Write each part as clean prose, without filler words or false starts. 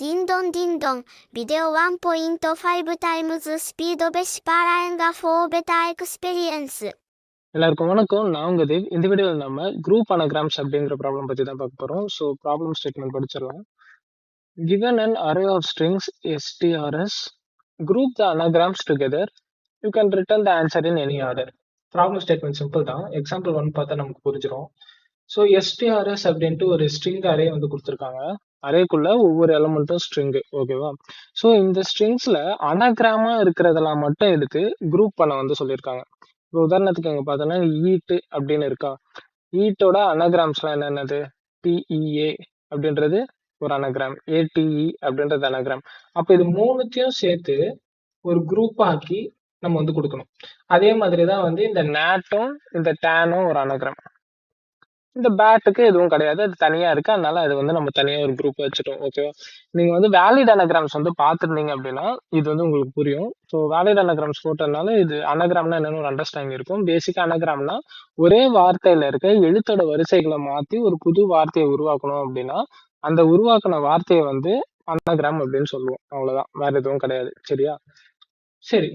Ding dong, video 1.5 times speed Besparaenga for better experience. எல்லாருக்கும் வணக்கம். நான் உங்க தேவ். இந்த வீடியோவில் நம்ம குரூப் அனகிராம்ஸ் அப்படிங்கிற ப்ராப்ளம் பற்றி தான் பார்க்க போகிறோம். ஸோ ப்ராப்ளம் ஸ்டேட்மெண்ட் படிச்சிடலாம். Given an array of strings strs, group the anagrams together. You can return the answer in any order. Problem statement simple தான். எக்ஸாம்பிள் 1 பார்த்தா நமக்கு புரிஞ்சிடும். ஸோ strs அப்படின்ட்டு ஒரு ஸ்ட்ரிங் அரே வந்து கொடுத்துருக்காங்க. அரேக்குள்ள ஒவ்வொரு எலமெண்ட்டும் ஸ்ட்ரிங், ஓகேவா? ஸோ இந்த ஸ்ட்ரிங்ஸ்ல அனகிராமா இருக்கிறதெல்லாம் மட்டும் எடுத்து குரூப் பண்ண வந்து சொல்லியிருக்காங்க. இப்போ உதாரணத்துக்கு எங்க பார்த்தோம்னா ஈட் அப்படின்னு இருக்கா. ஈட்டோட அனகிராம்ஸ்லாம் என்னென்னது? டிஇஏ அப்படின்றது ஒரு அனகிராம், ஏடிஇ அப்படின்றது அனகிராம். அப்ப இது மூணுத்தையும் சேர்த்து ஒரு குரூப் ஆக்கி நம்ம வந்து கொடுக்கணும். அதே மாதிரிதான் வந்து இந்த நேட்டும் இந்த டேனும் ஒரு அனகிராம். இந்த பேட்டுக்கு எதுவும் கிடையாது, அது தனியா இருக்கு. அதனால அது வந்து நம்ம தனியா ஒரு குரூப் வச்சுட்டோம், ஓகேவா? நீங்க வந்து வேலிட் அனகிராம்ஸ் வந்து பார்த்துருந்தீங்க அப்படின்னா இது வந்து உங்களுக்கு புரியும். ஸோ வேலிட் அனகிராம்ஸ் போட்டதுனால இது அனகிராம்னா என்னன்னு ஒரு அண்டர்ஸ்டாண்டிங் இருக்கும். பேசிக்கா அனகிராம்னா ஒரே வார்த்தையில இருக்க எழுத்தோட வரிசைகளை மாத்தி ஒரு புது வார்த்தையை உருவாக்கணும் அப்படின்னா அந்த உருவாக்கின வார்த்தையை வந்து அனகிராம் அப்படின்னு சொல்லுவோம். அவ்வளவுதான், வேற எதுவும் கிடையாது. சரியா? சரி,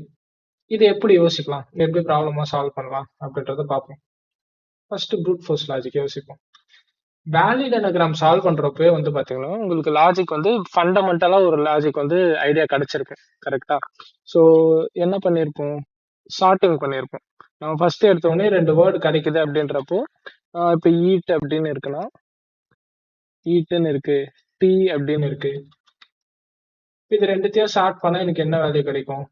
இது எப்படி யோசிக்கலாம், எப்படி ப்ராப்ளமா சால்வ் பண்ணலாம் அப்படின்றத பார்ப்போம். ஃபர்ஸ்ட் ப்ரூட் ஃபோர்ஸ் லாஜிக் யோசிப்போம். வேலிட் அனகிராம் சால்வ் பண்றப்பவே வந்து பாத்தீங்கன்னா உங்களுக்கு லாஜிக் வந்து ஃபண்டமெண்டலா ஒரு லாஜிக் வந்து ஐடியா கிடைச்சிருக்கும், கரெக்டா? ஸோ என்ன பண்ணியிருப்போம், சார்ட்டிங் பண்ணியிருப்போம். நம்ம ஃபர்ஸ்ட் எடுத்த உடனே 2 வேர்டு கிடைக்குது அப்படின்றப்போ இப்போ ஈட் அப்படின்னு இருக்குன்னா ஈட்டுன்னு இருக்கு, டி அப்படின்னு இருக்கு. இது ரெண்டுத்தையும் ஷார்ட் பண்ணா எனக்கு என்ன வேல்யூ கிடைக்கும்?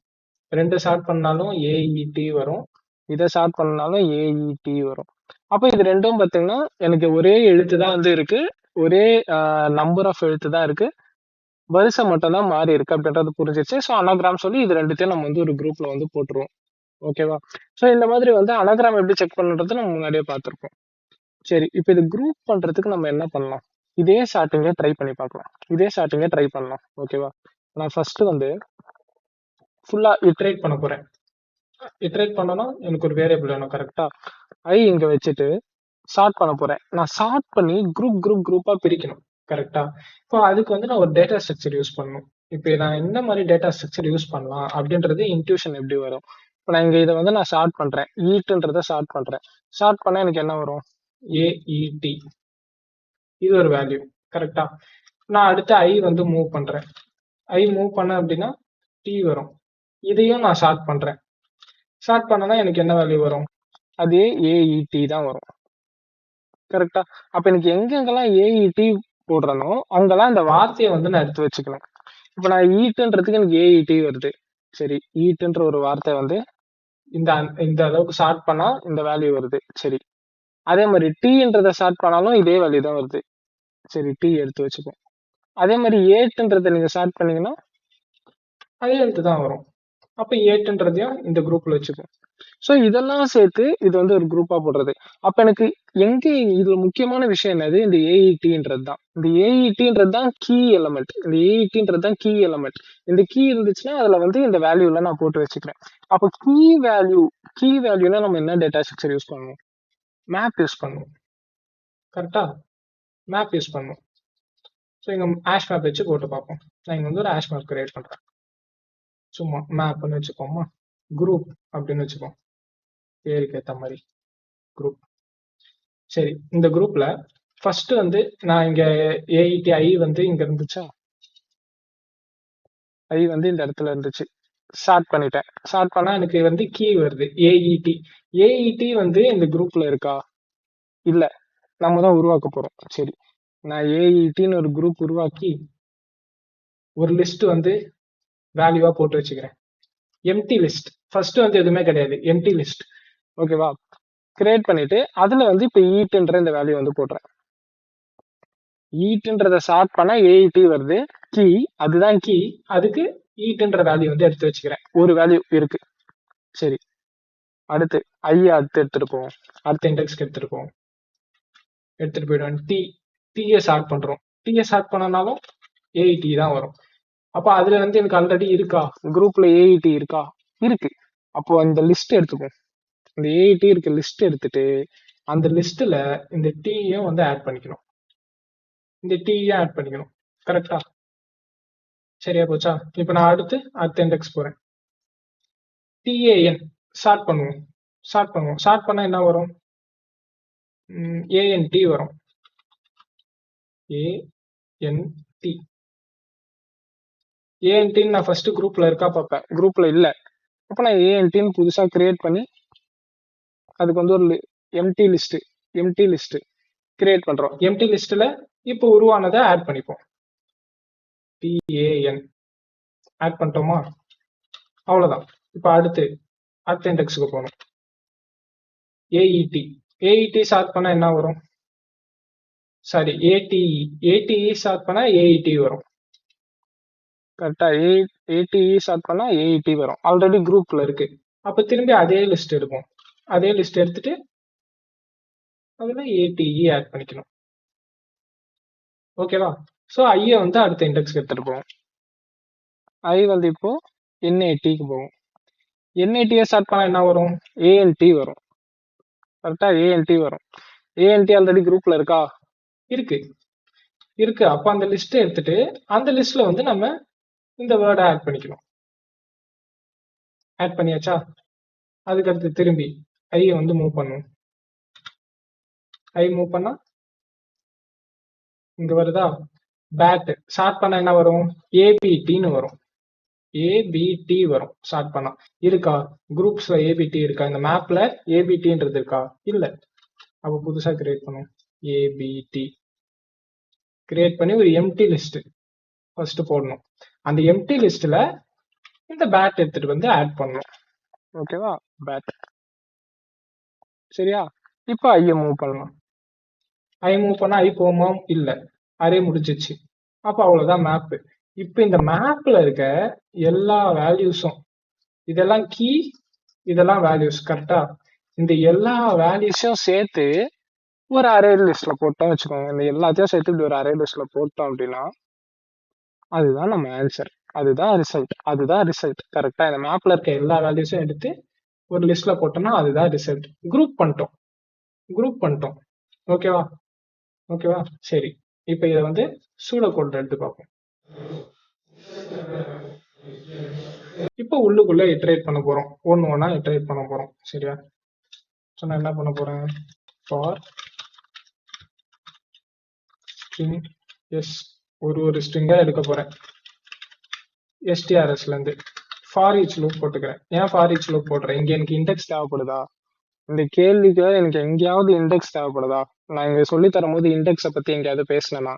2 ஷார்ட் பண்ணாலும் ஏஇடி வரும், இதை ஷார்ட் பண்ணாலும் ஏஇடி வரும். அப்போ இது ரெண்டும் பார்த்தீங்கன்னா எனக்கு ஒரே எழுத்து தான் வந்து இருக்கு, ஒரே நம்பர் ஆஃப் எழுத்து தான் இருக்கு, வரிசை மட்டும் தான் மாறி இருக்கு அப்படின்றது புரிஞ்சிச்சு. ஸோ அனகிராம் சொல்லி இது ரெண்டுத்தையும் நம்ம வந்து ஒரு குரூப்ல வந்து போட்டுருவோம், ஓகேவா? ஸோ இந்த மாதிரி வந்து அனகிராம் எப்படி செக் பண்ணுறது நம்ம முன்னாடியே பார்த்துருப்போம். சரி, இப்போ இது குரூப் பண்றதுக்கு நம்ம என்ன பண்ணலாம்? இதே ஸ்டார்டிங்கே ட்ரை பண்ணி பார்க்கலாம், இதே ஸ்டார்டிங்கே ட்ரை பண்ணலாம், ஓகேவா? நான் ஃபர்ஸ்ட் வந்து ஃபுல்லா இட்ரேட் பண்ண போறேன். இட்ரேட் பண்ணனா எனக்கு ஒரு வேரியபிள் வேணும், கரெக்டா? ஐ இங்க வச்சுட்டு ஷார்ட் பண்ண போறேன். நான் ஷார்ட் பண்ணி குரூப்பா பிரிக்கணும், கரெக்டா? இப்போ அதுக்கு வந்து நான் ஒரு டேட்டா ஸ்ட்ரக்சர் யூஸ் பண்ணணும். இப்போ நான் என்ன மாதிரி டேட்டா ஸ்ட்ரக்சர் யூஸ் பண்ணலாம் அப்படின்றது இன்ட்யூஷன் எப்படி வரும்? இப்போ நான் இங்க இதை வந்து நான் ஷார்ட் பண்றேன், ஈட்டுன்றத ஷார்ட் பண்றேன். ஷார்ட் பண்ணா எனக்கு என்ன வரும்? ஏஇடி. இது ஒரு வேல்யூ, கரெக்டா? நான் அடுத்து ஐ வந்து மூவ் பண்றேன். ஐ மூவ் பண்ண அப்படின்னா டி வரும். இதையும் நான் ஷார்ட் பண்றேன். ஷார்ட் பண்ணனா எனக்கு என்ன வேல்யூ வரும்? அதே ஏஇடி தான் வரும், கரெக்டா? அப்ப எனக்கு எங்கெங்கெல்லாம் ஏஇடி போடுறனோ அங்கெல்லாம் இந்த வார்த்தையை வந்து நான் எடுத்து வச்சுக்கணும். இப்ப நான் ஈட்டுன்றதுக்கு எனக்கு ஏஇடி வருது. சரி, ஈட்டுன்ற ஒரு வார்த்தை வந்து இந்த இந்த அளவுக்கு ஷார்ட் பண்ணா இந்த வேல்யூ வருது. சரி, அதே மாதிரி டீன்றத ஷார்ட் பண்ணாலும் இதே வேல்யூ தான் வருது. சரி, டி எடுத்து வச்சுப்போம். அதே மாதிரி ஏட்டுன்றதை நீங்க ஷார்ட் பண்ணீங்கன்னா அதே எழுத்து தான் வரும். அப்ப ஏட்டுன்றதையும் இந்த குரூப்ல வச்சுப்போம். ஸோ இதெல்லாம் சேர்த்து இது வந்து ஒரு குரூப்பா போடுறது. அப்ப எனக்கு எங்க இதுல முக்கியமான விஷயம் என்னது? இந்த ஏஇடின்றது தான். இந்த ஏஇடின்றது தான் கீ எலமெண்ட். இந்த ஏஇடின்றது தான் கீ எலமெண்ட். இந்த கீ இருந்துச்சுன்னா அதுல வந்து இந்த வேல்யூல நான் போட்டு வச்சுக்கிறேன். அப்ப கீ வேல்யூல நம்ம என்ன டேட்டா ஸ்ட்ரக்சர் யூஸ் பண்ணுவோம்? மேப் யூஸ் பண்ணுவோம், கரெக்டா? மேப் யூஸ் பண்ணுவோம். ஸோ இங்க ஆஷ் மேப் வச்சு போட்டு பார்ப்போம். நான் இங்க வந்து ஒரு ஆஷ் மேப் கிரியேட் பண்றேன். சும்மா மேப்னு வச்சுக்கோமா, குரூப் அப்படின்னு வச்சுக்கோம், பேருக்கு ஏற்ற மாதிரி குரூப். சரி, இந்த குரூப்ல ஃபர்ஸ்ட் வந்து நான் இங்க ஏஇடி ஐ வந்து இங்க இருந்துச்சா, ஐ வந்து இந்த இடத்துல இருந்துச்சு. ஷார்ட் பண்ணிட்டேன். ஷார்ட் பண்ணா எனக்கு வந்து கீ வருது ஏஇடி. ஏஇடி வந்து இந்த குரூப்ல இருக்கா? இல்ல, நம்ம தான் உருவாக்க போறோம். சரி, நான் ஏஇடின்னு ஒரு குரூப் உருவாக்கி ஒரு லிஸ்ட் வந்து வேல்யூவா போட்டு வச்சுக்கிறேன். Empty list. ஃபர்ஸ்ட் வந்து எதுவுமே கிடையாது, எம்டி லிஸ்ட், ஓகேவா? கிரியேட் பண்ணிட்டு அதுல வந்து இப்ப ஈட்டுன்ற இந்த வேல்யூ வந்து போடுறேன். ஈட்டுன்றத ஷார்ட் பண்ணா ஏஇடி வருது, கீ, அதுதான் கீ. அதுக்கு ஈட்டுன்ற வேல்யூ வந்து எடுத்து வச்சுக்கிறேன், ஒரு வேல்யூ இருக்கு. சரி, அடுத்து ஐ அடுத்து எடுத்துட்டு போவோம், அடுத்த இண்டெக்ஸ்க்கு எடுத்துட்டு போவோம். எடுத்துட்டு போயிடுவேன். டீயை ஷார்ட் பண்றோம். டீயை ஷார்ட் பண்ணனாலும் ஏஇடி தான் வரும். அப்ப அதுல வந்து எனக்கு ஆல்ரெடி இருக்கா குரூப்ல ஏஇடி இருக்கா? இருக்கு. அப்போ இந்த லிஸ்ட் எடுத்துப்போம். இந்த ஏஇடி இருக்க லிஸ்ட் எடுத்துட்டு அந்த லிஸ்ட்ல இந்த டீயும் வந்து ஆட் பண்ணிக்கணும், இந்த டீயும் ஆட் பண்ணிக்கணும், கரெக்டா? சரியா போச்சா? இப்போ நான் அடுத்த இண்டெக்ஸ் போறேன். TAN ஷார்ட் பண்ணுவோம். ஷார்ட் பண்ணா என்ன வரும்? ANT வரும். ANT நான் ஃபர்ஸ்ட் குரூப்ல இருக்கா பார்ப்பேன். குரூப்ல இல்ல. அப்ப நான் ANTன்னு புதுசா கிரியேட் பண்ணி அதுக்கு வந்து ஒரு எம்டி லிஸ்ட் கிரியேட் பண்றோம். எம்டி லிஸ்ட்ல இப்போ உருவானதை ஆட் பண்ணிப்போம். TAN ஆட் பண்ணிட்டோமா? அவ்வளவுதான். இப்போ அடுத்த இண்டெக்ஸுக்கு போகணும். AET ஷார்ட் பண்ணா என்ன வரும்? சாரி, ATE ஷார்ட் பண்ணா AET வரும். கரெக்டா? ATE ஷார்ட் பண்ணா AET வரும். ஆல்ரெடி குரூப்ல இருக்கு. அப்ப திரும்பி அதே லிஸ்ட் எடுப்போம். அதே லிஸ்ட் எடுத்துட்டு அதுல ATE ஆட் பண்ணிக்கணும். ஓகேவா? ஸோ ஐயை வந்து அடுத்த இண்டெக்ஸ்க்கு எடுத்துட்டு போவோம். ஐ வந்து இப்போ NATக்கு போகும். NATயை ஸ்டார்ட் பண்ணா என்ன வரும்? ANT வரும். கரெக்டா? ANT வரும். ANT ஆல்ரெடி குரூப்ல இருக்கா? இருக்கு. அப்ப அந்த லிஸ்ட் எடுத்துட்டு அந்த லிஸ்ட்ல வந்து நம்ம இந்த வேர்டை ஆட் பண்ணிக்கணும். ஆட் பண்ணியாச்சா? அதுக்கடுத்து திரும்பி ஐயை வந்து மூவ் பண்ணும். ஐ மூவ் பண்ணா இங்க வருதா? பேட் ஷார்ட் பண்ணா என்ன வரும்? ABTன்னு வரும். ABT வரும் ஷார்ட் பண்ணா. இருக்கா? குரூப்ஸ்ல ABT இருக்கா? இந்த மேப்ல ABTன்றது இருக்கா? இல்ல. அப்ப புதுசா கிரியேட் பண்ணும். ABT கிரியேட் பண்ணி ஒரு எம்டி லிஸ்ட் ஃபர்ஸ்ட் போடணும். அந்த எம்டி லிஸ்ட்ல இந்த பேட் எடுத்துட்டு வந்து ஆட் பண்ணணும். ஓகேவா? பேட். சரியா? இப்போ ஐயை மூவ் பண்ணலாம். ஐ மூவ் பண்ணா ஐ போமா? இல்ல. அரே முடிஞ்சிச்சு. அப்ப அவ்வளவுதான் மேப். இப்ப இந்த மேப்ல இருக்க எல்லா வேல்யூஸும், இதெல்லாம் கீ, இதெல்லாம் வேல்யூஸ். கரெக்டா? இந்த எல்லா வேல்யூஸையும் சேர்த்து ஒரு அரே லிஸ்ட்ல போட்டோம் வச்சுக்கோங்க. இந்த எல்லாத்தையும் சேர்த்து இப்படி ஒரு அரே லிஸ்ட்ல போட்டோம் அப்படின்னா அதுதான் நம்ம ஆன்சர். அதுதான் ரிசல்ட். கரெக்டா? இந்த மேப்ல இருக்க எல்லா வேல்யூஸும் எடுத்து ஒரு லிஸ்ட்ல போட்டோம்னா அதுதான் ரிசல்ட். குரூப் பண்ணிட்டோம். ஓகேவா? சரி. இப்ப இதை வந்து சூடோ கோட்ல எடுத்து பார்ப்போம். இப்போ உள்ளுக்குள்ள இட்டரேட் பண்ண போறோம். ஒன்னா இட்டரேட் பண்ண போறோம். சரியா? ஸோ நான் என்ன பண்ண போறேன்? ஃபார் ஸ்ட்ரிங் எஸ், ஒரு ஸ்ட்ரிங்கா எடுக்க போறேன். STRSல இருந்து ஃபார் ஈச் லூப் போட்டுக்கிறேன். ஏன் ஃபார் ஈச் லூப் போடுறேன்? இங்க எனக்கு இண்டெக்ஸ் தேவைப்படுதா? இந்த கேள்விக்கு எனக்கு எங்கேயாவது இண்டெக்ஸ் தேவைப்படுதா? நான் இங்க சொல்லி தரும் போது இண்டெக்ஸை பத்தி எங்கேயாவது பேசினேன்னா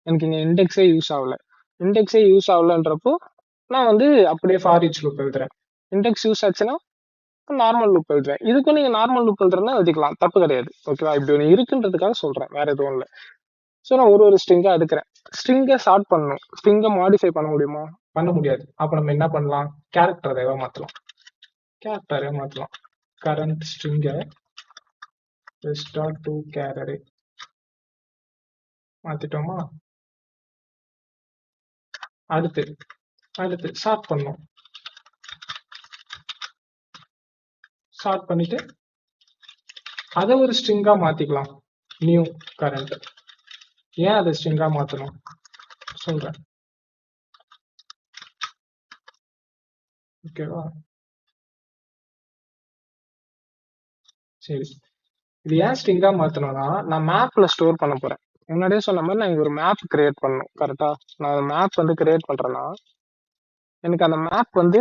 எனக்கு இங்க இண்டெக்ஸே யூஸ் ஆகலன்றப்போ நான் வந்து அப்படியே ஃபார் ஈச் லூப் எழுதுறேன். இண்டெக்ஸ் யூஸ் ஆச்சுன்னா நார்மல் லூப் எழுதுறேன். இதுக்கும் நீங்க நார்மல் லூப் எழுதுறதுனா எழுதிக்கலாம், தப்பு கிடையாது. ஓகேவா? இப்படி ஒன்று இருக்குன்றதுக்காக சொல்றேன், வேற எதுவும் இல்லை. ஸோ நான் ஒரு ஸ்ட்ரிங்கா எடுக்கிறேன். ஸ்ட்ரிங்கை ஷார்ட் பண்ணணும். ஸ்ட்ரிங்கை மாடிஃபை பண்ண முடியுமா? பண்ண முடியாது. அப்ப நம்ம என்ன பண்ணலாம்? கேரக்டர் அரேவா மாத்தலாம். கரண்ட் ஸ்ட்ரிங்கை to char array மாத்திட்டோமா? அடுத்து ஷார்ட் பண்ணோம். ஷார்ட் பண்ணிட்டு அதை ஒரு ஸ்ட்ரிங்கா மாத்திக்கலாம். New current. ஏன் அதை ஸ்ட்ரிங்கா மாத்தணும் சொல்றேன். ஓகேவா? சரி. இது ஏன் ஸ்ட்ரிங்கா மாத்தணும்னா நான் மேப்ல ஸ்டோர் பண்ண போறேன். முன்னாடியே சொன்ன மாதிரி நான் இங்க ஒரு மேப் கிரியேட் பண்ணணும். கரெக்டா? நான் மேப் வந்து கிரியேட் பண்றேன்னா எனக்கு அந்த மேப் வந்து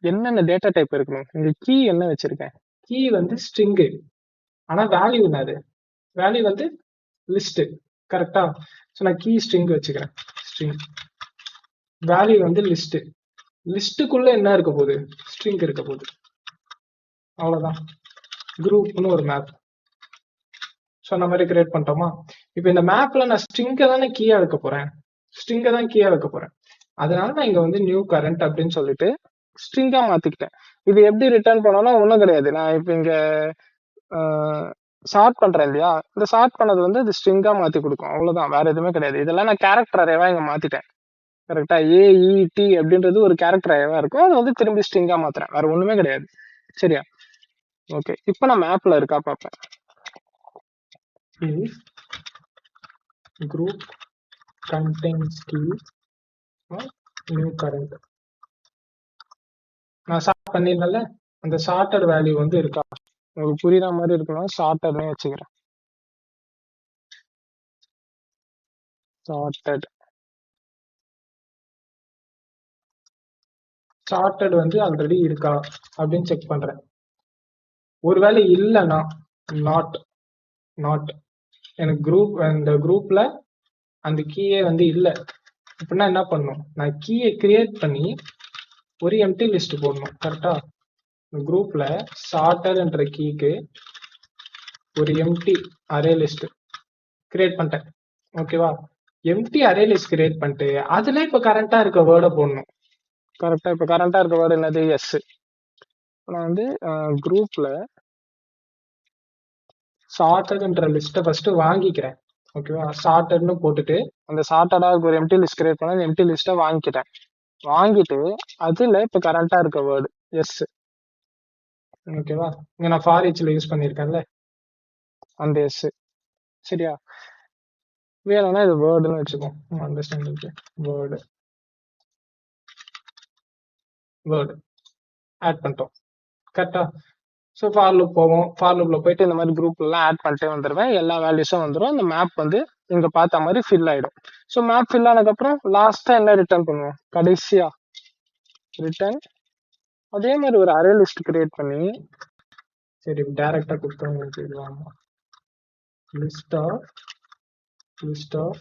என்னென்ன டேட்டா டைப் இருக்கணும். இங்க கீ என்ன வச்சிருக்கேன்? கீ வந்து ஸ்ட்ரிங்கு. ஆனா வேல்யூ என்னது? வேல்யூ வந்து லிஸ்ட். கரெக்டா? ஸோ நான் கீ ஸ்ட்ரிங் வச்சுக்கிறேன். ஸ்ட்ரிங் வேல்யூ வந்து லிஸ்ட். லிஸ்ட்டுக்குள்ள என்ன இருக்க போகுது? ஸ்ட்ரிங் இருக்க போகுது. அவ்வளவுதான். குரூப்னு ஒரு மேப் சொன்ன மாதிரி கிரியேட் பண்ணிட்டோமா? இப்போ இந்த மேப்ல நான் ஸ்ட்ரிங்கை தானே கீயா வைக்க போறேன். அதனால நான் இங்க வந்து நியூ கரண்ட் அப்படின்னு சொல்லிட்டு ஸ்ட்ரிங்கா மாத்திக்கிட்டேன். இது எப்படி ரிட்டர்ன் பண்ணோம்னா ஒன்றும் கிடையாது. நான் இப்போ இங்க ஷார்ட் பண்றேன் இல்லையா? இந்த ஷார்ட் பண்ணது வந்து இது ஸ்ட்ரிங்கா மாத்தி கொடுக்கும். அவ்வளவுதான், வேற எதுவுமே கிடையாது. இதெல்லாம் நான் கேரக்டர் அரேவா இங்க மாத்திட்டேன். கரெக்டா? AET அப்படின்றது ஒரு கேரக்டர் அரேவா இருக்கும். அது வந்து திரும்பி ஸ்ட்ரிங்கா மாத்துறேன். வேற ஒண்ணுமே கிடையாது. சரியா? ஓகே. இப்போ நான் மேப்ல இருக்கா பார்ப்பேன். if group contains key new current நான் ஷார்ட் பண்ணிருந்தேன்ல, அந்த ஷார்ட்டட் வேல்யூ வந்து இருக்கா உங்களுக்கு புரியுற மாதிரி இருக்கணும், ஷார்ட்டட்னே வச்சுக்கிறேன். ஷார்ட்டட் ஷார்ட்டட் வந்து ஆல்ரெடி இருக்கா அப்படின்னு செக் பண்றேன். ஒருவேளை இல்லைன்னா நாட் நாட் எனக்கு அந்த குரூப்ல அந்த கீயே வந்து இல்லை அப்படின்னா என்ன பண்ணும், நான் கீயை கிரியேட் பண்ணி ஒரு எம்டி லிஸ்ட் போடணும். கரெக்டா, குரூப்ல ஷார்ட்டர்ன்ற கீக்கு ஒரு எம்டி அரே லிஸ்ட் கிரியேட் பண்ணிட்டேன். ஓகேவா, எம்டி அரே லிஸ்ட் கிரியேட் பண்ணிட்டு அதுல இப்ப கரண்டா இருக்க வேர்டை போடணும். கரெக்டா, இப்ப கரண்டா இருக்க வேர்டு என்னது, எஸ். நான் வந்து குரூப்ல ஷார்ட்டர்ன்ற லிஸ்ட்டை ஃபர்ஸ்ட் வாங்கிக்கிறேன். ஓகேவா, ஷார்ட்டர்னு போட்டுட்டு அந்த ஷார்ட்டடா ஒரு எம்டி லிஸ்ட் கிரியேட் பண்ண எம்டி லிஸ்ட்டை வாங்கிக்கிட்டேன். வாங்கிட்டு அதுல இப்ப கரண்டா இருக்க வேர்டு எஸ். ஓகேவா, இங்க நான் ஃபார் ஈச்ல யூஸ் பண்ணிருக்கேன்ல அந்த எஸ். சரியா, வேணும்னா இது வேர்டுன்னு வச்சுக்கோ, அண்டர்ஸ்டாண்டிங். வேர்டு வேர்டு ஆட் பண்ணிட்டோம். கரெக்டா, ஸோ ஃபார் லூப் போவோம். ஃபார் லூப்ல போயிட்டு இந்த மாதிரி குரூப் எல்லாம் ஆட் பண்ணிட்டே வந்துடுவேன். எல்லா வேல்யூஸும் வந்துடும். இந்த மேப் வந்து இங்க பார்த்த மாதிரி ஃபில் ஆயிடும். ஸோ மேப் ஃபில் ஆனதுக்கப்புறம் லாஸ்டா என்ன ரிட்டர்ன் பண்ணுவோம், கடைசியா ரிட்டர்ன் அதே மாதிரி ஒரு அரே லிஸ்ட் கிரியேட் பண்ணி, சரி டைரக்டா கொடுத்தவங்க லிஸ்ட் ஆஃப்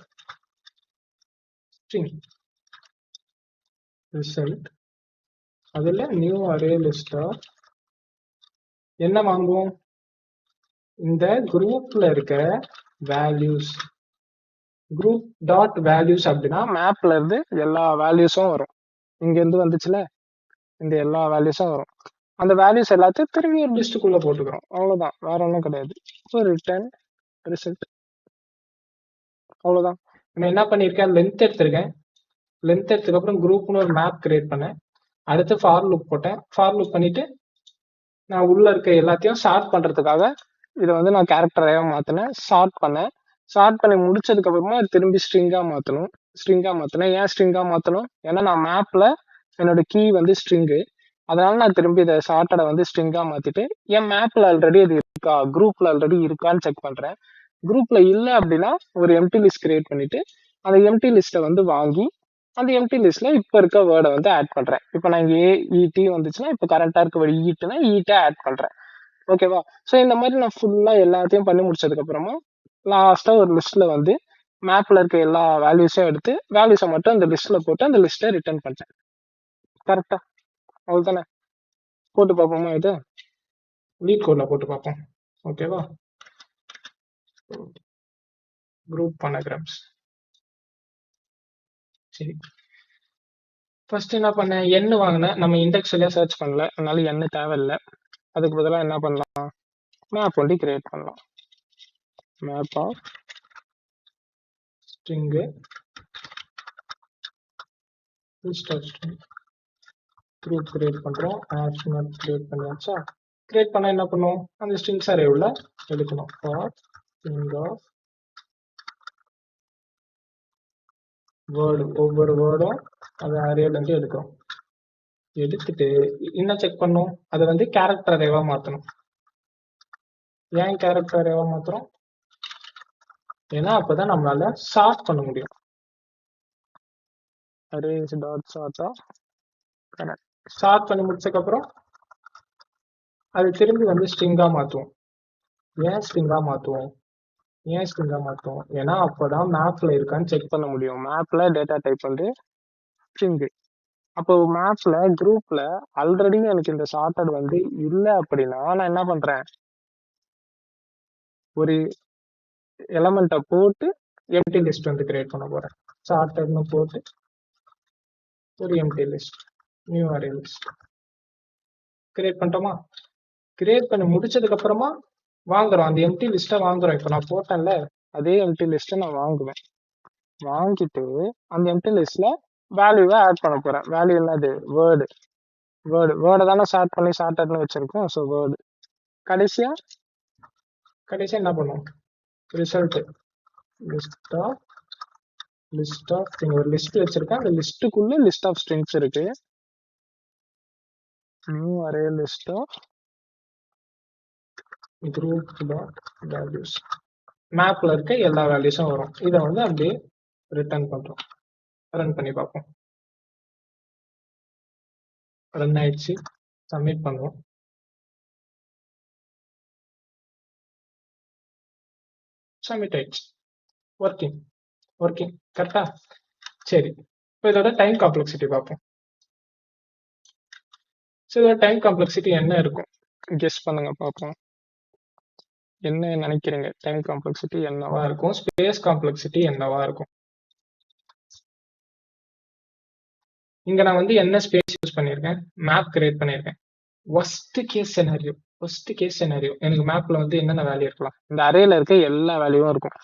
ஸ்ட்ரிங் ரிசல்ட், அதுல நியூ அரே லிஸ்ட் ஆஃப் என்ன வாங்குவோம், இந்த குரூப்ல இருக்க வேல்யூஸ். குரூப் டாட் வேல்யூஸ் அப்படின்னா மேப்ல இருந்து எல்லா வேல்யூஸும் வரும். இங்க இருந்து வந்துச்சுல, இந்த எல்லா வேல்யூஸும் வரும். அந்த வேல்யூஸ் எல்லாத்தையும் திரும்பி ஒரு லிஸ்டுக்குள்ள போட்டுக்கிறோம். அவ்வளவுதான், வேற ஒன்றும் கிடையாது. ஸோ ரிட்டர்ன் ரிசல்ட், அவ்வளவுதான். நான் என்ன பண்ணியிருக்கேன், லென்த் எடுத்திருக்கேன். லென்த் எடுத்ததுக்கு அப்புறம் குரூப்னு ஒரு மேப் கிரியேட் பண்ணேன். அடுத்து ஃபார் லூப் போட்டேன். ஃபார் லூப் பண்ணிட்டு நான் உள்ள இருக்க எல்லாத்தையும் ஷார்ட் பண்றதுக்காக இதை வந்து நான் கேரக்டராக மாத்தினேன். ஷார்ட் பண்ணேன். ஷார்ட் பண்ணி முடிச்சதுக்கு அப்புறமா திரும்பி ஸ்ட்ரிங்கா மாத்தணும். ஏன் ஸ்ட்ரிங்கா மாத்தணும், ஏன்னா நான் மேப்ல என்னோட கீ வந்து ஸ்ட்ரிங்கு. அதனால நான் திரும்பி இதை ஷார்ட்டடை வந்து ஸ்ட்ரிங்கா மாத்திட்டு என் மேப்ல ஆல்ரெடி அது இருக்கா, குரூப்ல ஆல்ரெடி இருக்கான்னு செக் பண்றேன். குரூப்ல இல்லை அப்படின்னா ஒரு எம்டி லிஸ்ட் கிரியேட் பண்ணிட்டு அந்த எம்டி லிஸ்ட்டை வந்து வாங்கி அந்த எம்டி லிஸ்ட்ல இப்ப இருக்க வேர்டை வந்து ஆட் பண்றேன். இப்ப நான் இங்க ஏஇடி வந்துச்சுன்னா இப்ப கரெக்டா இருக்க வேர்டு ஈட்டுனா ஈட்டை ஆட் பண்றேன். ஓகேவா, ஸோ இந்த மாதிரி நான் ஃபுல்லா எல்லாத்தையும் பண்ணி முடிச்சதுக்கு அப்புறமா லாஸ்டா ஒரு லிஸ்ட்ல வந்து மேப்ல இருக்க எல்லா வேல்யூஸையும் எடுத்து வேல்யூஸை மட்டும் அந்த லிஸ்ட்ல போட்டு அந்த லிஸ்ட்டை ரிட்டர்ன் பண்ணிட்டேன். கரெக்டா, அவ்வளவுதானே. போட்டு பார்ப்போமா, இது லீட் கோட்ல போட்டு பார்ப்போம். ஓகேவா, குரூப் பனகிராம்ஸ். சரி, ஃபர்ஸ்ட் என்ன பண்ணேன், எண் வாங்கினேன். நம்ம இண்டெக்ஸ்ல சர்ச் பண்ணல, அதனால எண்ணு தேவையில்லை. அதுக்கு பதிலாக என்ன பண்ணலாம், மேப் ஒண்டி கிரியேட் பண்ணலாம். Map of string list of string group create பண்றோம். ஆப்ஷனல் கிரியேட் பண்ணியாச்சா. கிரியேட் பண்ணா என்ன பண்ணுவோம், அந்த ஸ்ட்ரிங்ஸ் அரே உள்ள எடுக்கணும். ஃபார் ஸ்ட்ரிங் ஆஃப் வேர்டு, ஒவ்வொரு வேர்டும் அதை அரேல இருந்து எடுக்கிறோம். எடுத்துட்டு என்ன செக் பண்ணும், அதை வந்து கேரக்டர் அரேவா மாத்தணும். ஏன் கேரக்டர் அரேவா மாத்துறோம், ஏன்னா அப்பதான் நம்மளால சார்ட் பண்ண முடியும். அரேஸ் டாட் சார்ட்டா சார்ட் பண்ணி முடிச்சதுக்கு அப்புறம் அது திரும்பி வந்து ஸ்ட்ரிங்கா மாத்துவோம். ஏன் ஸ்ட்ரிங்கா மாத்துவோம், ஏன்னா அப்பதான் மேப்ல இருக்கான்னு செக் பண்ண முடியும். மேப்ல டேட்டா டைப் வந்து ஸ்ட்ரிங். அப்போ மேப்ல குரூப்ல ஆல்ரெடி எனக்கு இந்த சார்ட்டட் வந்து இல்லை அப்படின்னா நான் என்ன பண்றேன், ஒரு எலமெண்ட்டை போட்டு எம்டி லிஸ்ட் வந்து கிரியேட் பண்ண போறேன். சார்ட்டட்னு போட்டு ஒரு empty list, new array list create பண்ணிட்டோமா. கிரியேட் பண்ணி முடிச்சதுக்கு அப்புறமா வாங்குறோம், அந்த எம்டி லிஸ்ட்டை வாங்குறோம். இப்போ நான் போட்டேன்ல அதே எம்டி லிஸ்ட்டை நான் வாங்குவேன். வாங்கிட்டு அந்த எம்டி லிஸ்ட்ல வேல்யூவை ஆட் பண்ண போறேன். வேல்யூ என்னது, வேர்டை தானே ஸ்டார்ட் பண்ணி சார்ட்டட்னு வச்சிருக்கோம். So word. கடைசியா என்ன பண்ணுவோம், result list of list of ஒரு லிஸ்ட் வச்சிருக்கேன், அந்த லிஸ்ட்டுக்குள்ள லிஸ்ட் ஆஃப் ஸ்ட்ரிங்ஸ் இருக்கு. New array list of group dot values. மேப்ல இருக்க எல்லா வேல்யூஸும் வரும். இதை வந்து அப்படியே ரிட்டர்ன் பண்றோம். ரன் பண்ணி பார்ப்போம். ரன் ஆயிடுச்சு. சப்மிட் பண்ணுவோம். சப்மிட் ஆயிடுச்சு. ஒர்க்கிங் கரெக்டா? சரி, இப்போ இதோட டைம் காம்ப்ளெக்சிட்டி பார்ப்போம். ஸோ இதோட டைம் காம்ப்ளெக்சிட்டி என்ன இருக்கும் கெஸ் பண்ணுங்க பார்ப்போம். என்ன நினைக்கிறீங்க? டைம் காம்ப்ளெக்சிட்டி என்னவா இருக்கும்? ஸ்பேஸ் காம்ப்ளெக்சிட்டி என்னவா இருக்கும்? இங்க நான் வந்து என்ன ஸ்பேஸ் யூஸ் பண்ணியிருக்கேன்? மேப் கிரியேட் பண்ணியிருக்கேன். ஒஸ்ட் கேஸ் செனாரியோ எனக்கு மேப்ல வந்து என்னென்ன வேல்யூ இருக்கலாம்? இந்த அரேல இருக்க எல்லா வேல்யூவும் இருக்கும்.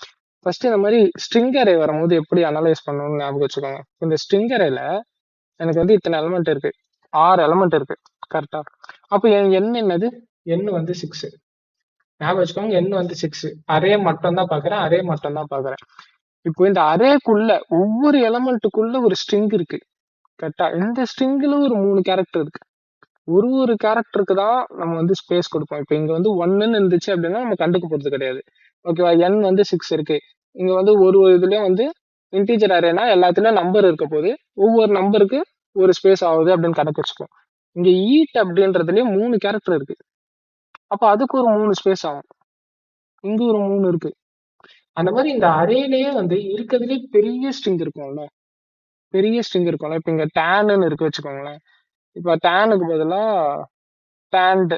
ஃபர்ஸ்ட் இந்த மாதிரி ஸ்ட்ரிங் அரே வரும்போது எப்படி அனலைஸ் பண்ணணும்னு ஞாபகம் வச்சுக்கோங்க. இந்த ஸ்ட்ரிங் அரேல எனக்கு வந்து இத்தனை எலிமெண்ட் இருக்கு, 6 எலிமெண்ட் இருக்கு கரெக்டா? அப்போ என் என்னது? என் வந்து 6. ஞாபகம் வச்சுக்கோங்க, என் வந்து 6. அரே மட்டும் தான் பாக்குறேன். இப்போ இந்த அரேக்குள்ள ஒவ்வொரு எலிமெண்ட்டுக்குள்ள ஒரு ஸ்ட்ரிங் இருக்கு கரெக்டா? இந்த ஸ்ட்ரிங்ல ஒரு 3 கேரக்டர் இருக்கு. ஒரு கேரக்டருக்கு தான் நம்ம வந்து ஸ்பேஸ் கொடுப்போம். இப்போ இங்க வந்து 1ன்னு இருந்துச்சு அப்படின்னா நம்ம கண்டுக்க போறது கிடையாது. ஓகேவா? n வந்து 6 இருக்கு. இங்க வந்து ஒரு இதுலயும் வந்து இன்டீஜர் அரேனா எல்லாத்துலயும் நம்பர் இருக்க போது ஒவ்வொரு நம்பருக்கு ஒரு ஸ்பேஸ் ஆகுது அப்படின்னு கணக்கு வச்சுப்போம். இங்க ஈட் அப்படின்றதுலயும் 3 கேரக்டர் இருக்கு. அப்ப அதுக்கு ஒரு 3 ஸ்பேஸ் ஆகும். இங்க ஒரு 3 இருக்கு. அந்த மாதிரி இந்த அரேலயே வந்து இருக்கிறதுலே பெரிய ஸ்ட்ரிங் இருக்கும்ல. இப்ப இங்க டேன்னு இருக்கு வச்சுக்கோங்களேன். இப்ப டேனுக்கு பதிலா டேண்ட்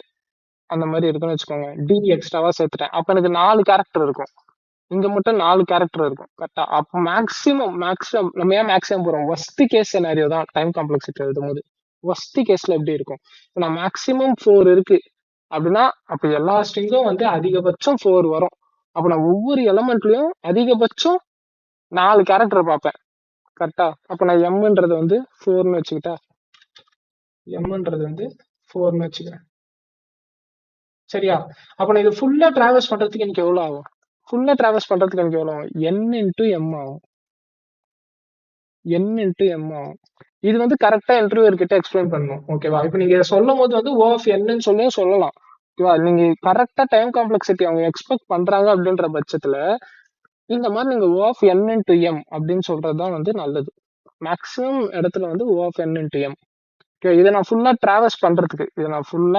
அந்த மாதிரி இருக்குன்னு வச்சுக்கோங்க. டி எக்ஸ்ட்ராவா சேர்த்துட்டேன். அப்ப எனக்கு 4 கேரக்டர் இருக்கும். இங்க மட்டும் 4 கேரக்டர் இருக்கும் கரெக்டா? அப்போ மேக்ஸிமம் நம்ம ஏன் மேக்ஸிமம் போறோம்? ஒஸ்ட் கேஸ் சினாரியோ தான் டைம் காம்ப்ளெக்சிட்டி எழுதும் போது. ஒஸ்ட் கேஸ்ல எப்படி இருக்கும்? இப்போ நான் மேக்ஸிமம் 4 இருக்கு அப்படின்னா அப்ப எல்லா ஸ்ட்ரிங்கும் வந்து அதிகபட்சம் 4 வரும். அப்ப நான் ஒவ்வொரு எலமெண்ட்லயும் அதிகபட்சம் 4 கேரக்டர் பார்ப்பேன் கரெக்டா? அப்ப நான் எம்ன்றது வந்து 4ன்னு வச்சுக்கிட்டா, எம்ன்றது வந்து 4ன்னு வச்சுக்கிறேன். சரியா? அப்ப நான் இது ஃபுல்லா டிராவல்ஸ் பண்றதுக்கு எனக்கு எவ்வளவு ஆகும்? n இன்டூ எம் ஆகும். இது வந்து கரெக்டா இன்டர்வியூர் கிட்ட எக்ஸ்பிளைன் பண்ணணும். ஓகேவா? இப்போ நீங்க இதை சொல்லும் போது வந்து ஓ ஆஃப் என்னன்னு சொல்லலாம். ஓகேவா? நீங்க கரெக்டா டைம் காம்ப்ளெக்சிட்டி அவங்க எக்ஸ்பெக்ட் பண்றாங்க அப்படின்ற பட்சத்துல இந்த மாதிரி நீங்க ஓ ஆஃப் n இன்டூ எம் அப்படின்னு சொல்றதுதான் வந்து நல்லது. மேக்ஸிமம் இடத்துல வந்து ஓ ஆஃப் n இன்டூ எம். இதை நான் ஃபுல்லா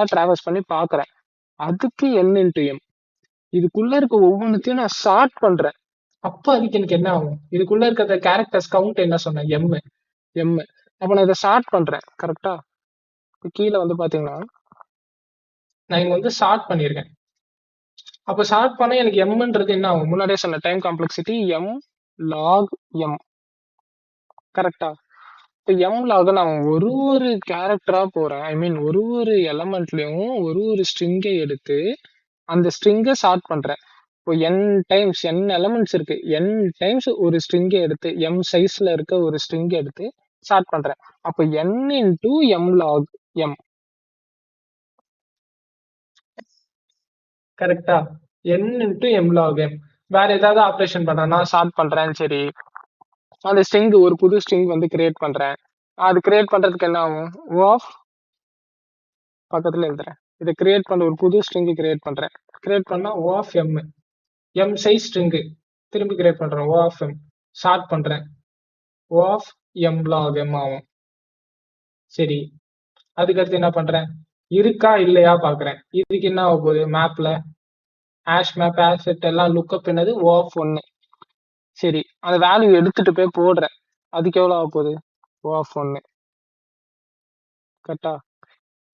டிராவல்ஸ் பண்ணி பாக்குறேன். அதுக்கு n இன்டூ எம். இதுக்குள்ள இருக்க ஒவ்வொன்றுத்தையும் நான் ஷார்ட் பண்றேன். அப்ப அதுக்கு எனக்கு என்ன ஆகும்? இதுக்குள்ள இருக்கிற கேரக்டர்ஸ் கவுண்ட் என்ன சொன்னேன்? எம். அப்ப நான் இதை ஷார்ட் பண்றேன் கரெக்டா? கீழே வந்து பாத்தீங்கன்னா நான் இங்க வந்து ஷார்ட் பண்ணிருக்கேன். அப்ப ஷார்ட் பண்ண எனக்கு எம்ன்றது என்ன ஆகும்? முன்னாடியே சொன்ன time complexity m log m கரெக்டா? இப்போ எம் லாக நான் ஒரு கேரக்டரா போறேன். ஐ மீன் ஒரு எலமெண்ட்லயும் ஒரு ஸ்ட்ரிங்கை எடுத்து அந்த ஸ்ட்ரிங்கை ஷார்ட் பண்றேன். இப்போ n எலமெண்ட்ஸ் இருக்கு. n டைம்ஸ் ஒரு ஸ்ட்ரிங்கை எடுத்து m சைஸ்ல இருக்க ஒரு ஸ்ட்ரிங்கை எடுத்து ஷார்ட் பண்றேன். அப்போ n into m log m கரெக்டா? n into m log m. வேற ஏதாவது ஆப்ரேஷன் பண்றேன்னா ஷார்ட் பண்றேன். சரி, அந்த ஸ்ட்ரிங் ஒரு புது ஸ்ட்ரிங் வந்து கிரியேட் பண்றேன். அது கிரியேட் பண்றதுக்கு என்ன ஆகும்? ஓ ஆஃப் பக்கத்துல எழுதுறேன். இதை கிரியேட் பண்ண ஒரு புது ஸ்ட்ரிங் கிரியேட் பண்றேன். கிரியேட் பண்ணா ஓ ஆஃப் எம் சைஸ் ஸ்ட்ரிங் திரும்பி கிரியேட் பண்றேன். ஓ ஆஃப் எம் ஷார்ட் பண்றேன். ஓ ஆஃப் எம் லாக் எம் ஆகும். சரி, அதுக்கடுத்து என்ன பண்றேன்? இருக்கா இல்லையா பாக்குறேன். இதுக்கு என்ன ஆக போகுது? மேப்ல ஹேஷ் மேப் ஆசெட் எல்லாம் லுக்அப் என்னது? ஓ ஆஃப் 1. சரி, அந்த வேல்யூ எடுத்துட்டு போய் போடுறேன். அதுக்கு எவ்வளவு ஆக போகுது? ஓ ஆஃப் 1 கரெக்டா?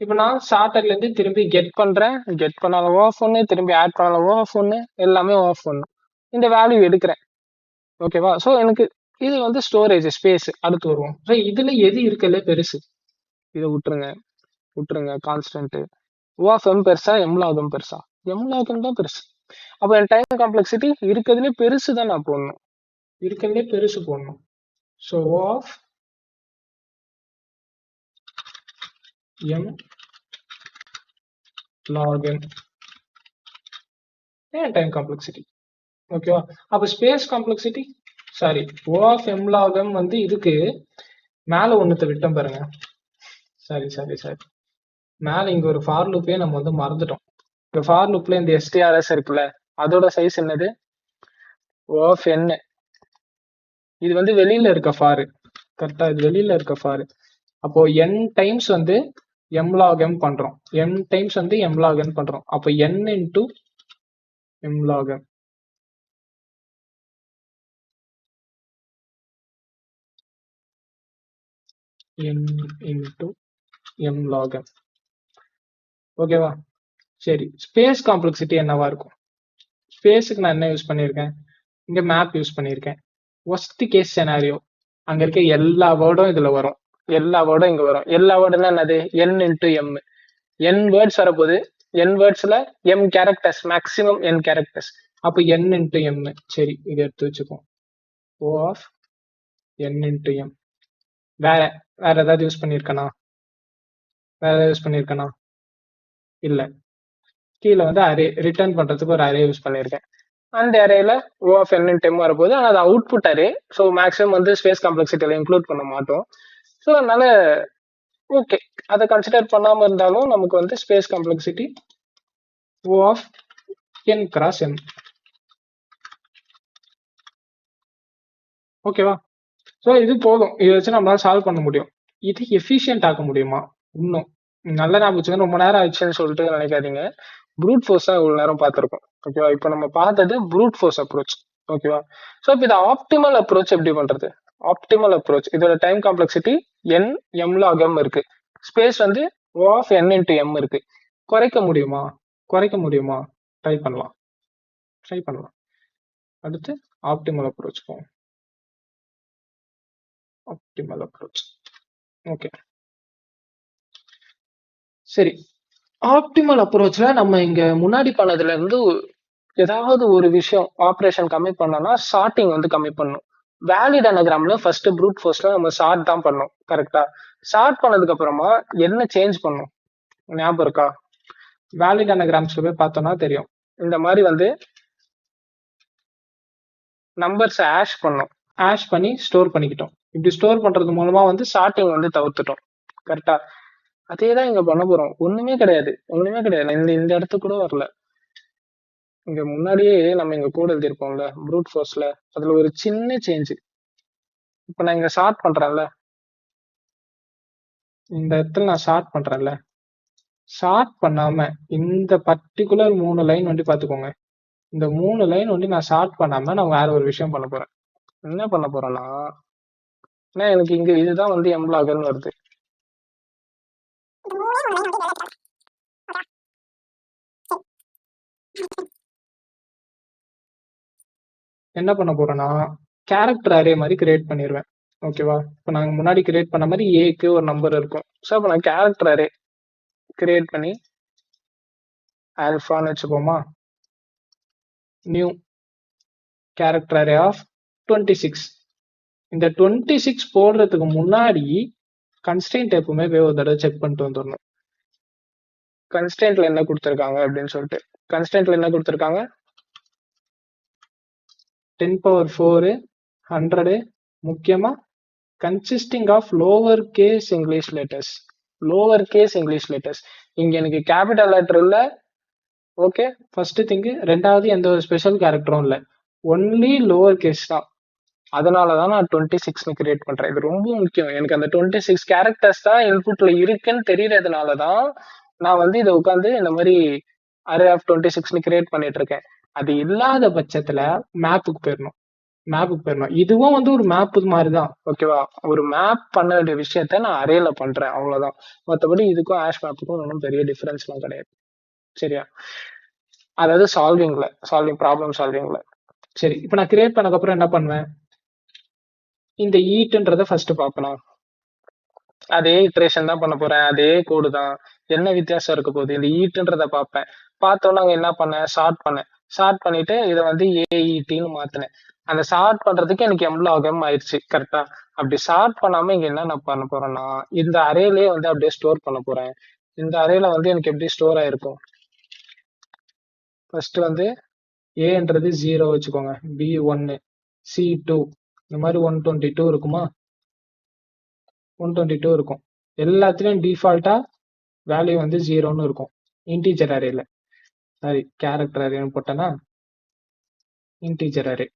இப்போ நான் ஷார்ட்டர்ல இருந்து திரும்பி கெட் பண்றேன். கெட் பண்ணால ஓ ஆஃப் 1, திரும்பி ஆட் பண்ணால ஓ ஆஃப் 1, எல்லாமே ஓ ஆஃப் 1. இந்த வேல்யூ எடுக்கிறேன். ஓகேவா? ஸோ எனக்கு இது வந்து ஸ்டோரேஜ் ஸ்பேஸ். அடுத்து வருவோம். ஸோ இதுல எது இருக்கல பெருசு? இதை விட்டுருங்க கான்ஸ்டன்ட். ஓ ஆஃப் எம் பெருசா எம் லாக் எம் பெருசா? எம் லாக் எம் தான் பெருசு. அப்போ என் டைம் காம்ப்ளெக்சிட்டி இருக்கிறதுலே பெருசு தான் நான் போடணும். So O of m log m time complexity. ஓகேவா? அப்போ space complexity sorry, O of m log m வந்து இதுக்கு மேல ஒண்ணுத்த விட்டோம் பாருங்க. சாரி சாரி சாரி, மேல இங்க ஒரு ஃபார் லூப்பே நம்ம வந்து மறந்துட்டோம். இந்த ஃபார் லூப்ல இந்த எஸ்டிஆர்எஸ் இருக்குல்ல, அதோட சைஸ் என்னது? ஓ ஆஃப் என். இது வந்து வெளியில இருக்க ஃபார். கரெக்டா, இது வெளியில இருக்க ஃபார். அப்போ n டைம்ஸ் வந்து m log m பண்றோம், n டைம்ஸ் வந்து m log n பண்றோம். அப்போ n into m log m. n into m log m. ஓகேவா? சரி, ஸ்பேஸ் காம்ப்ளெக்சிட்டி என்னவா இருக்கும்? ஸ்பேஸுக்கு நான் என்ன யூஸ் பண்ணியிருக்கேன்? இங்க மேப் யூஸ் பண்ணியிருக்கேன். ஒஸ்ட் கேஸ் செனாரியோ, அங்க இருக்க எல்லா வேர்டும் இதுல வரும், எல்லா வேர்டும் இங்க வரும். எல்லா வேர்டுனா என்னது? n into m. n words வரப்போகுது, n வேர்ட்ஸ்ல m characters, maximum n characters. அப்போ n இன்டூ m. சரி, இதை எடுத்து வச்சுப்போம். O of n into m. வேற வேற ஏதாவது யூஸ் பண்ணியிருக்கனா? வேற ஏதாவது யூஸ் பண்ணியிருக்கனா? இல்ல. கீழே வந்து அரே ரிட்டர்ன் பண்றதுக்கு ஒரு அரே யூஸ் பண்ணியிருக்கேன். அந்த அரேல O of n into m வரப்போகுது. ஆனால் அது அவுட்புட் அரே. ஸோ மேக்ஸிமம் வந்து ஸ்பேஸ் காம்ப்ளெக்சிட்டியில் இன்க்ளூட் பண்ண மாட்டோம். ஸோ அதனால ஓகே, அதை கன்சிடர் பண்ணாம இருந்தாலும் நமக்கு வந்து space complexity O of n cross m. ஓகேவா? ஸோ இது போதும், இதை வச்சு நம்மளால சால்வ் பண்ண முடியும். இது எஃபிஷியன்ட் ஆக்க முடியுமா? இன்னும் நல்ல ஞாபகம் வச்சுங்க, ரொம்ப நேரம் ஆயிடுச்சுன்னு சொல்லிட்டு நினைக்காதீங்க. ப்ரூட் ஃபோர்ஸ் தான் இவ்வளவு நேரம் பார்த்துருக்கோம். ஓகேவா? இப்போ நம்ம பார்த்தது ப்ரூட் ஃபோர்ஸ் அப்ரோச். ஓகேவா? ஸோ இப்போ இது ஆப்டிமல் அப்ரோச் எப்படி பண்றது? ஆப்டிமல் அப்ரோச், இதோட time complexity n m log m இருக்கு, ஸ்பேஸ் வந்து O of n into m இருக்கு. குறைக்க முடியுமா? குறைக்க முடியுமா? ட்ரை பண்ணலாம், ட்ரை பண்ணலாம். அடுத்து ஆப்டிமல் அப்ரோச் போவோம். Optimal approach. ஓகே, சரி. ஆப்டிமல் அப்ரோச்ல நம்ம இங்க முன்னாடி பண்ணதுல இருந்து ஏதாவது ஒரு விஷயம் ஆப்ரேஷன் கம்மி பண்ணோம்னா ஷார்ட்டிங் வந்து கம்மி பண்ணும். வேலிட் அனகிராம்ல ஃபர்ஸ்ட் ப்ரூட் ஃபோர்ஸ்ல நம்ம ஷார்ட் தான் பண்ணோம். கரெக்டா? ஷார்ட் பண்ணதுக்கு அப்புறமா என்ன சேஞ்ச் பண்ணும் ஞாபகம் இருக்கா? வேலிட் அனகிராம்ஸ்ல போய் பார்த்தோம்னா தெரியும். இந்த மாதிரி வந்து நம்பர்ஸ் ஆஷ் பண்ணோம், ஆஷ் பண்ணி ஸ்டோர் பண்ணிக்கிட்டோம். இப்படி ஸ்டோர் பண்றது மூலமா வந்து ஷார்ட்டிங் வந்து தவிர்த்துட்டோம். கரெக்டா? அதே தான் இங்க பண்ண போறோம். ஒண்ணுமே கிடையாது, ஒண்ணுமே கிடையாது. இந்த இந்த இடத்துக்கு கூட வரல. இங்க முன்னாடியே நம்ம இங்க கோட் எழுதியிருப்போம்ல ப்ரூட் ஃபோர்ஸ்ல, அதுல ஒரு சின்ன சேஞ்ச். இப்ப நான் இங்க ஷார்ட் பண்றேன்ல, இந்த இடத்துல நான் ஷார்ட் பண்றேன்ல, ஷார்ட் பண்ணாம இந்த பர்டிகுலர் 3 லைன் வந்து பாத்துக்கோங்க. இந்த 3 லைன் வந்து நான் ஷார்ட் பண்ணாம நான் வேற ஒரு விஷயம் பண்ண போறேன். என்ன பண்ண போறேன்னா, எனக்கு இங்க இதுதான் வந்து எம்ப்ளாகர்னு வருது. என்ன பண்ண போறேன்னா, கேரக்டர் அரே மாதிரி கிரியேட் பண்ணிடுவேன். ஓகேவா? இப்போ நாங்க முன்னாடி கிரியேட் பண்ண மாதிரி ஏக்கு ஒரு நம்பர் இருக்கும். ஸோ அப்போ நான் கேரக்டர் அரே கிரியேட் பண்ணி ஆல்ஃபான்னு வச்சுப்போமா, நியூ கேரக்டர் அரே ஆஃப் 26. இந்த 26 போடுறதுக்கு முன்னாடி கன்ஸ்டன்ட் எப்பவுமே ஒரு தடவை செக் பண்ணிட்டு வந்துடணும். கன்ஸ்டன்ட்ல என்ன கொடுத்துருக்காங்க அப்படின்னு சொல்லிட்டு. கன்ஸ்டன்ட்ல என்ன கொடுத்துருக்காங்க? 10⁴ 100, முக்கியமா consisting of lower case English letters. Lower case English letters. இங்க எனக்கு கேபிட்டல் லெட்டர் இல்ல. Okay, first thing. ரெண்டாவது எந்த ஒரு ஸ்பெஷல் கேரக்டரும் இல்லை, ஒன்லி லோவர் கேஸ் தான். அதனாலதான் நான் 26ன்னு கிரியேட் பண்றேன். இது ரொம்ப முக்கியம். எனக்கு அந்த 26 கேரக்டர்ஸ் தான் இன்புட்ல இருக்குன்னு தெரியறதுனாலதான் நான் வந்து இதை உட்காந்து இந்த மாதிரி அரே ஆஃப் 26ன்னு கிரியேட் பண்ணிட்டு இருக்கேன். அது இல்லாத பட்சத்துல மேப்புக்கு போயிடணும், மேப்புக்கு போயிடணும். இதுவும் வந்து ஒரு மேப் மாதிரிதான். ஓகேவா? ஒரு மேப் பண்ண வேண்டிய விஷயத்த நான் அரேல பண்றேன், அவ்வளவுதான். மற்றபடி இதுக்கும் ஆஷ் மேப்புக்கும் ஒன்றும் பெரிய டிஃபரன்ஸ் எல்லாம் கிடையாது. சரியா? அதாவது சால்விங் ப்ராப்ளம் சால்விங்ல. சரி, இப்போ நான் கிரியேட் பண்ணதுக்கு அப்புறம் என்ன பண்ணுவேன்? இந்த ஈட்டுன்றத ஃபர்ஸ்ட் பார்க்கணும். அதே இட்ரேஷன் தான் பண்ண போறேன், அதே கோடு தான். என்ன வித்தியாசம் இருக்க போகுது? இந்த ஈட்டுன்றத பார்ப்பேன். பார்த்தோன்னா அங்க என்ன பண்ணேன்? ஷார்ட் பண்ணேன். ஷார்ட் பண்ணிட்டு இதை வந்து ஏஇடின்னு மாத்தினேன். அந்த ஷார்ட் பண்றதுக்கு எனக்கு log m ஆயிடுச்சு. கரெக்டா? அப்படி ஷார்ட் பண்ணாம இங்க என்ன நான் பண்ண போறேன்னா, இந்த அரேலயே வந்து அப்படியே ஸ்டோர் பண்ண போறேன். இந்த அரேல வந்து எனக்கு எப்படி ஸ்டோர் ஆயிருக்கும்? ஃபர்ஸ்ட் வந்து ஏன்றது 0 வச்சுக்கோங்க, B 1, C 2, இந்த மாதிரி 122 இருக்குமா? 122 இருக்கும். எல்லாத்துலயும் டிஃபால்ட்டா வேல்யூ வந்து 0ன்னு இருக்கும். இன்டீஜர் அரேல சாரி கேரக்டர் அரேன்னு போட்டேன்னா இன்டீஜர் அரே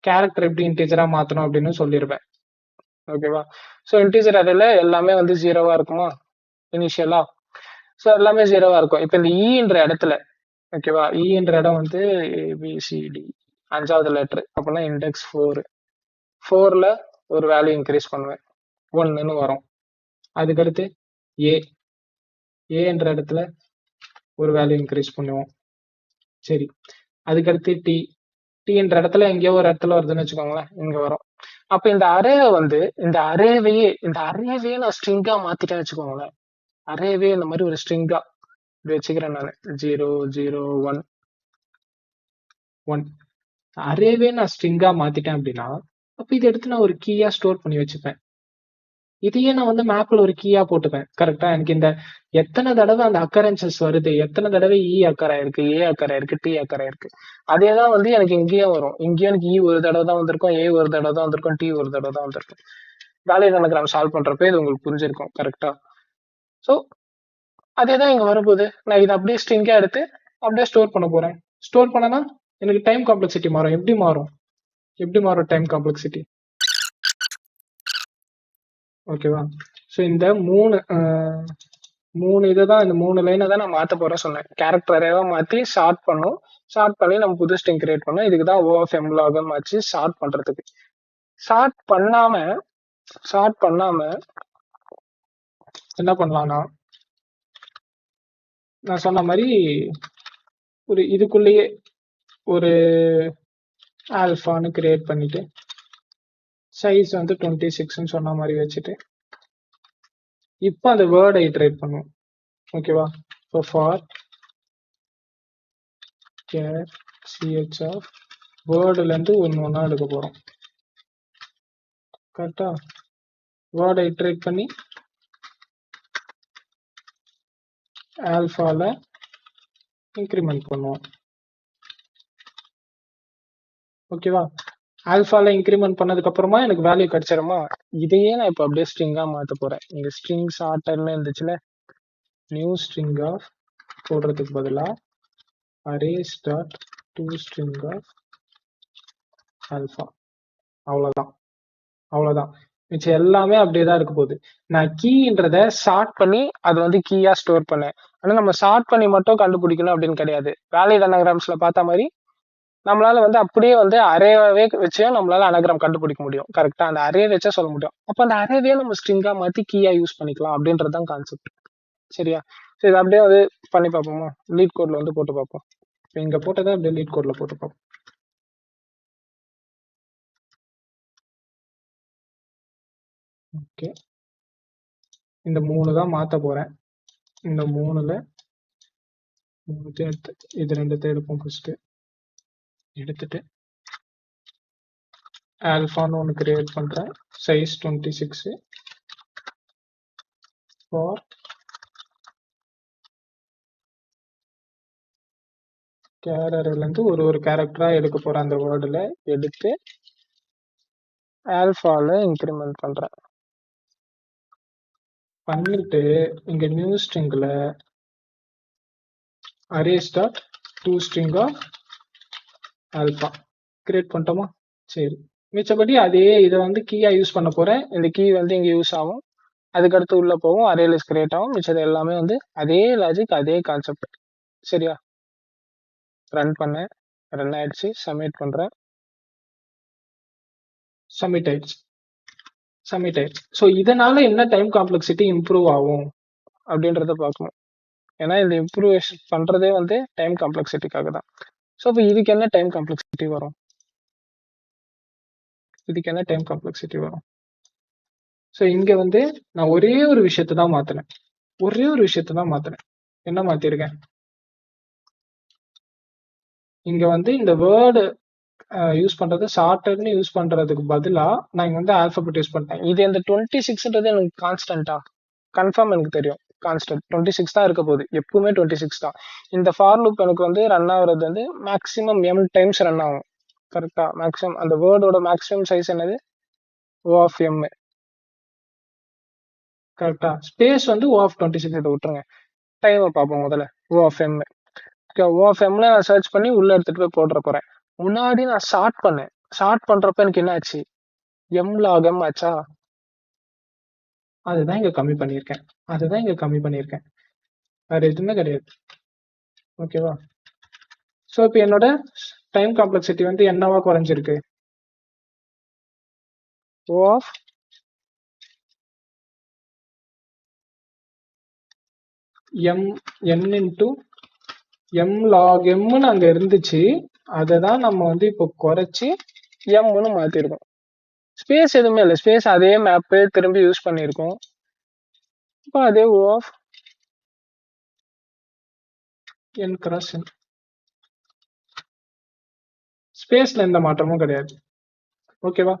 கேரக்டர் எப்படி இன்டீஜரா மாத்தணும் அப்படின்னு சொல்லிருவேன். ஓகேவா? ஸோ இன்டீஜர் அரேல எல்லாமே வந்து 0வா இருக்குமா இனிஷியலா? ஸோ எல்லாமே 0வா இருக்கும். இப்போ இந்த ஈன்ற இடத்துல ஓகேவா, ஈன்ற இடம் வந்து ஏபிசிடி 5வது லெட்டர் அப்படின்னா இண்டெக்ஸ் 4ல ஒரு வேல்யூ இன்க்ரீஸ் பண்ணுவேன் 1ன்னு வரும். அதுக்கடுத்து ஏன்ற இடத்துல ஒரு வேல்யூ இன்க்ரீஸ் பண்ணுவோம். சரி, அதுக்கடுத்து டீன்ற இடத்துல எங்கேயோ ஒரு இடத்துல வருதுன்னு வச்சுக்கோங்களேன், இங்க வரும். அப்ப இந்த அரேவை வந்து இந்த அரேவையே நான் ஸ்ட்ரிங்கா மாத்திட்டேன்னு வச்சுக்கோங்களேன். அரேவே இந்த மாதிரி ஒரு ஸ்ட்ரிங்கா இப்படி வச்சுக்கிறேன் நான் 0 0 1 1 அரேவே நான் ஸ்ட்ரிங்கா மாத்திட்டேன் அப்படின்னா அப்ப இதை எடுத்து நான் ஒரு கீயா ஸ்டோர் பண்ணி வச்சுப்பேன். இதையே நான் வந்து மேப்ல ஒரு கீயா போட்டுப்பேன். கரெக்டா? எனக்கு இந்த எத்தனை தடவை அந்த அக்கரன்சஸ் வருது, எத்தனை தடவை அக்கறை இருக்கு, ஏ அக்கறை இருக்கு, டி அக்கறை இருக்கு, அதேதான் வந்து எனக்கு இங்கேயும் வரும். இங்கேயும் எனக்கு ஒரு தடவை தான் வந்திருக்கும், ஏ ஒரு தடவை தான் வந்திருக்கும், டி ஒரு தடவை தான் வந்திருக்கும். வேலையை நம்ம சால்வ் பண்றப்ப இது உங்களுக்கு புரிஞ்சிருக்கும். கரெக்டா? ஸோ அதேதான் இங்க வரப்போகுது. நான் இதை அப்படியே ஸ்ட்ரிங்கா எடுத்து அப்படியே ஸ்டோர் பண்ண போறேன். ஸ்டோர் பண்ணனா எனக்கு டைம் காம்ப்ளெக்சிட்டி மாறும். எப்படி மாறும் டைம் காம்ப்ளெக்சிட்டி? ஓகேவா? ஸோ இந்த மூணு இதை தான், இந்த 3 லைனை தான் நான் மாற்ற போறேன் சொன்னேன். கேரக்டர் அரேவா மாற்றி ஷார்ட் பண்ணி நம்ம புது ஸ்ட்ரிங் கிரியேட் பண்ணோம். இதுக்கு தான் OFMlog வச்சு ஷார்ட் பண்றதுக்கு. ஷார்ட் பண்ணாம என்ன பண்ணலாம்னா, நான் சொன்ன மாதிரி ஒரு இதுக்குள்ளேயே ஒரு ஆல்ஃபான்னு கிரியேட் பண்ணிட்டு சைஸ் வந்து 26ன்னு சொன்ன மாதிரி வச்சுட்டு இப்போ அந்த வேர்டை இட்ரேட் பண்ணுவோம். ஓகேவா? இப்போ ஃபார் கேர் சிஹெச் ஆஃப் வேர்டுலேருந்து ஒன்றா எடுக்க போகிறோம். கரெக்டா? வேர்டை இட்ரேட் பண்ணி ஆல்ஃபால இன்க்ரிமெண்ட் பண்ணுவோம். ஓகேவா? ஆல்ஃபால இன்க்ரிமெண்ட் பண்ணதுக்கு அப்புறமா எனக்கு வேல்யூ கிடைச்சிருமா? இதையே நான் இப்போ அப்படியே ஸ்ட்ரிங்கா மாற்ற போறேன். இங்க ஸ்ட்ரிங் ஷார்ட்டர்னு இருந்துச்சுல, நியூ ஸ்ட்ரிங் ஆஃப் போடுறதுக்கு பதிலா arrays dot to string of alpha. அவ்வளவுதான். மிச்சம் எல்லாமே அப்படியே தான் இருக்க போகுது. நான் கீன்றத ஷார்ட் பண்ணி அது வந்து கீயா ஸ்டோர் பண்ணேன். ஆனா நம்ம ஷார்ட் பண்ணி மட்டும் கண்டுபிடிக்கணும் அப்படின்னு கிடையாது. வேலிட் அனகிராம்ஸ்ல பார்த்த மாதிரி நம்மளால வந்து அப்படியே வந்து அரேவே வச்சே நம்மளால அனகிராம் கண்டுபிடிக்க முடியும். கரெக்டா? அந்த அரே வச்சா சொல்ல முடியும். அப்ப அந்த அரேவே நம்ம ஸ்ட்ரிங்கா மாத்தி கீயா யூஸ் பண்ணிக்கலாம் அப்படின்றதுதான் கான்செப்ட். சரியா? சரி, இதை அப்படியே வந்து பண்ணி பார்ப்போமா? லீட் கோட்ல வந்து போட்டு பார்ப்போம். இங்க போட்டதை அப்படியே லீட் கோட்ல போட்டு பார்ப்போம். ஓகே, இந்த 3 தான் மாத்த போறேன். இந்த 3ல இது 2 எடுப்போம். ஃபர்ஸ்ட் எடுத்துட்டு ஆல்ஃபான்னு ஒன்று கிரியேட் பண்றேன். சைஸ் 26 ஃபார் கேரக்டர்லேருந்து ஒரு கேரக்டரா எடுக்க போறேன். அந்த வேர்டில் எடுத்து ஆல்ஃபால இன்க்ரிமெண்ட் பண்றேன். பண்ணிட்டு இங்க நியூ ஸ்ட்ரிங்ல arrays dot to string of alpha create பண்ணிட்டோமா? சரி, மிச்சபடி அதே இதை வந்து கீயா யூஸ் பண்ண போறேன். இந்த கீ வந்து இங்க யூஸ் ஆகும், அதுக்கடுத்து உள்ள போகும், அரே லிஸ்ட் கிரியேட் ஆகும். மிச்சது எல்லாமே வந்து அதே லாஜிக், அதே கான்செப்ட். சரியா? ரன் பண்ணேன், ரன் ஆயிடுச்சு. சப்மிட் பண்றேன். சப்மிட் ஆயிடுச்சு. ஸோ இதனால என்ன டைம் காம்ப்ளெக்சிட்டி இம்ப்ரூவ் ஆகும் அப்படின்றத பார்க்கணும். ஏன்னா இந்த இம்ப்ரூவேஷன் பண்றதே வந்து டைம் காம்ப்ளெக்சிட்டிக்காக தான். ஸோ இப்போ இதுக்கு என்ன டைம் காம்ப்ளெக்சிட்டி வரும்? ஸோ இங்க வந்து நான் ஒரே ஒரு விஷயத்தை தான் மாத்தினேன். என்ன மாத்திருக்கேன்? இங்க வந்து இந்த வேர்டு யூஸ் பண்றது ஷார்ட்டர்னு யூஸ் பண்றதுக்கு பதிலா நான் இங்க வந்து ஆல்பபெட் யூஸ் பண்ணிட்டேன். இது இந்த 26ன்றது எனக்கு கான்ஸ்டன்டா கன்ஃபார்ம் எனக்கு தெரியும். கான்ஸ்டன்ட் 26 தான் இருக்க போகுது, எப்பவுமே 26 தான். இந்த ஃபார் லூப் எனக்கு வந்து ரன் ஆகுறது வந்து மேக்ஸிமம் m டைம்ஸ் ரன் ஆகும். கரெக்டா? மேக்ஸிமம் அந்த வேர்டோட மேக்ஸிமம் சைஸ் என்னது? O of m. கரெக்டா? ஸ்பேஸ் வந்து O of 26. இதை விட்டுருங்க. டைமை பார்ப்போம் முதல்ல. O of m. Okay, O of m நான் சர்ச் பண்ணி உள்ள எடுத்துட்டு போய் போட்டுற போறேன். முன்னாடி நான் ஷார்ட் பண்ணேன். ஷார்ட் பண்றப்ப எனக்கு என்ன ஆச்சு? m log m ஆச்சா? அதுதான் இங்க கம்மி பண்ணியிருக்கேன். வேற எதுவுமே கிடையாது. ஓகேவா? ஸோ இப்போ என்னோட டைம் காம்ப்ளெக்சிட்டி வந்து என்னவா குறைஞ்சிருக்கு? O of n into m log mன்னு அங்க இருந்துச்சு. அதை தான் நம்ம வந்து இப்போ குறைச்சி mன்னு மாத்திருக்கோம். ஸ்பேஸ் எதுவுமே இல்லை. ஸ்பேஸ் அதே மேப்பு திரும்பி யூஸ் பண்ணியிருக்கோம். இப்போ அதே O of n cross n. ஸ்பேஸ்ல எந்த மாற்றமும் கிடையாது. ஓகேவா?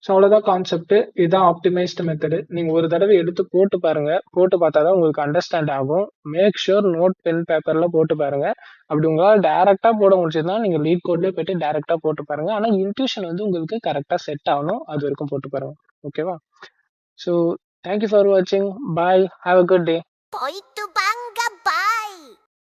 ஸோ அவ்வளோதான் கான்செப்ட். இதுதான் ஆப்டிமைஸ்டு மெத்தடு. நீங்க ஒரு தடவை எடுத்து போட்டு பாருங்க. போட்டு பார்த்தாதான் உங்களுக்கு அண்டர்ஸ்டாண்ட் ஆகும். மேக் ஷூர் நோட் பென் பேப்பர்ல போட்டு பாருங்க. அப்படி உங்களால் டைரக்டா போட முடிச்சதுன்னா நீங்க லீட் கோட்லயே போயிட்டு டைரக்டா போட்டு பாருங்க. ஆனா இன்ட்யூஷன் வந்து உங்களுக்கு கரெக்டா செட் ஆகணும். அது வரைக்கும் போட்டு பாருங்க. ஓகேவா? ஸோ தேங்க்யூ ஃபார் வாட்சிங். பாய். Have a good டே.ポイント